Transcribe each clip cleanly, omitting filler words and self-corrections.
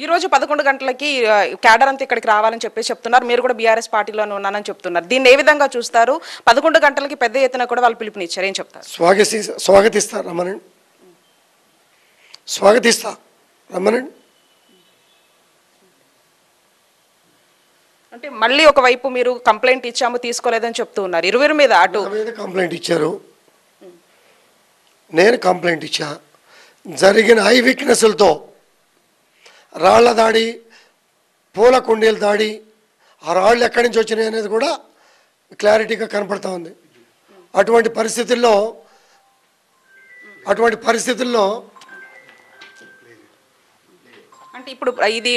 ఈ రోజు 11 గంటలకి క్యాడర్ అంతా ఇక్కడికి రావాలని చెప్పేసి చెప్తున్నారు. మీరు కూడా బీఆర్ఎస్ పార్టీలోనే ఉన్నానని చెప్తున్నారు. దీన్ని ఏ విధంగా చూస్తారు? 11 గంటలకి పెద్ద ఎత్తున కూడా వాళ్ళు పిలుపునిచ్చారు. ఏం చెప్తారు? స్వాగతిస్తా రమ్మనండి. స్వాగతిస్తా రమ్మనండి. అంటే మళ్ళీ ఒకవైపు మీరు కంప్లైంట్ ఇచ్చాము తీసుకోలేదని చెప్తూ ఉన్నారు. ఇరువురి మీద అటు మీద కంప్లైంట్ ఇచ్చారు, నేను కంప్లైంట్ ఇచ్చా. జరిగిన ఐ వీక్నెస్లతో రాళ్ల దాడి, పూల కుండీల దాడి, ఆ రాళ్ళు ఎక్కడి నుంచి వచ్చినాయి అనేది కూడా క్లారిటీగా కనపడతా ఉంది. అటువంటి పరిస్థితుల్లో అంటే ఇప్పుడు ఇది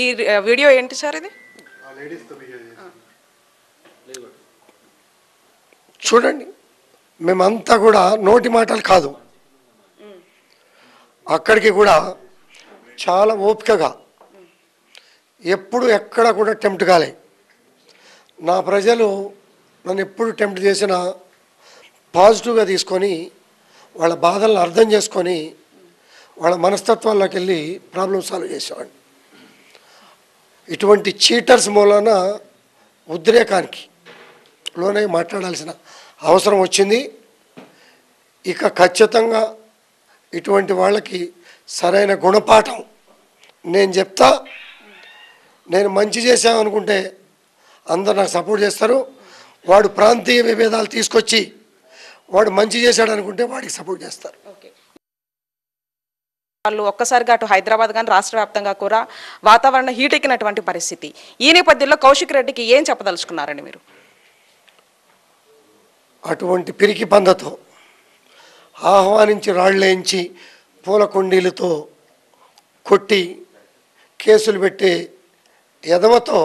ఈ వీడియో ఏంటి సార్? ఇది చూడండి, మేమంతా కూడా నోటి మాటలు కాదు, అక్కడికి కూడా చాలా ఓపికగా ఎప్పుడు ఎక్కడ కూడా టెంప్ట్ కాలే. నా ప్రజలు నన్ను ఎప్పుడు టెంప్ట్ చేసినా పాజిటివ్గా తీసుకొని వాళ్ళ బాధలను అర్థం చేసుకొని వాళ్ళ మనస్తత్వాల్లోకి వెళ్ళి ప్రాబ్లం సాల్వ్ చేసేవాడిని. ఇటువంటి చీటర్స్ మూలన ఉద్రేకానికి లోనే మాట్లాడాల్సిన అవసరం వచ్చింది. ఇక ఖచ్చితంగా ఇటువంటి వాళ్ళకి సరైన గుణపాఠం నేను చెప్తా. నేను మంచి చేశామనుకుంటే అందరు నాకు సపోర్ట్ చేస్తారు. వాడు ప్రాంతీయ విభేదాలు తీసుకొచ్చి వాడు మంచి చేశాడు అనుకుంటే వాడికి సపోర్ట్ చేస్తారు. వాళ్ళు ఒక్కసారిగా అటు హైదరాబాద్ కానీ రాష్ట్ర వ్యాప్తంగా కూడా వాతావరణం హీట్ ఎక్కినటువంటి పరిస్థితి. ఈ నేపథ్యంలో కౌశిక్ రెడ్డికి ఏం చెప్పదలుచుకున్నారండి మీరు? అటువంటి పిరికి పందతో ఆహ్వానించి రాళ్ళేయించి పూల కుండీలతో కొట్టి కేసులు పెట్టే ఎదవతో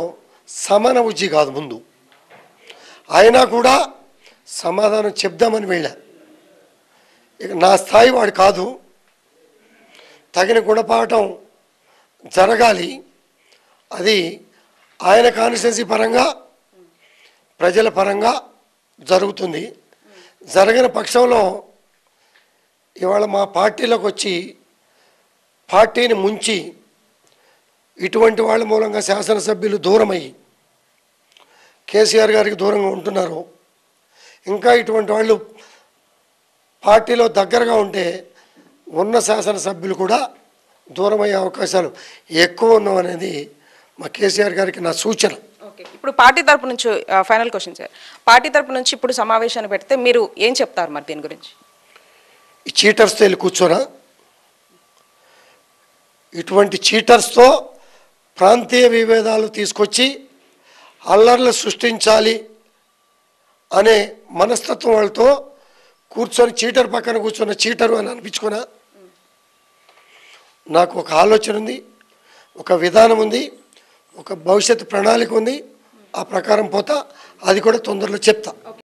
సమాన ఉజ్జి కాదు ముందు. అయినా కూడా సమాధానం చెప్దామని వెళ్ళా. ఇక నా స్థాయి వాడు కాదు, తగిన గుణపాఠం జరగాలి. అది ఆయన కాన్స్టిట్యున్సీ పరంగా ప్రజల పరంగా జరుగుతుంది. జరగని పక్షంలో ఇవాళ మా పార్టీలోకి వచ్చి పార్టీని ముంచి ఇటువంటి వాళ్ళ మూలంగా శాసనసభ్యులు దూరమయ్యి కేసీఆర్ గారికి దూరంగా ఉంటున్నారు. ఇంకా ఇటువంటి వాళ్ళు పార్టీలో దగ్గరగా ఉంటే ఉన్న శాసనసభ్యులు కూడా దూరమయ్యే అవకాశాలు ఎక్కువ ఉన్నామనేది మా కేసీఆర్ గారికి నా సూచన. ఇప్పుడు పార్టీ తరపు నుంచి ఫైనల్ క్వశ్చన్ సార్, పార్టీ తరపు నుంచి ఇప్పుడు సమావేశాన్ని పెడితే మీరు ఏం చెప్తారు మరి దీని గురించి? ఈ చీటర్స్తో వెళ్ళి కూర్చోరా? ఇటువంటి చీటర్స్తో ప్రాంతీయ విభేదాలు తీసుకొచ్చి అల్లర్లు సృష్టించాలి అనే మనస్తత్వం వాళ్ళతో కూర్చొని చీటర్ పక్కన కూర్చొని చీటరు అని అనిపించుకున్నా. నాకు ఒక ఆలోచన ఉంది, ఒక విధానం ఉంది, ఒక భవిష్యత్తు ప్రణాళిక ఉంది. ఆ ప్రకారం పోతా, అది కూడా తొందరలో చెప్తా.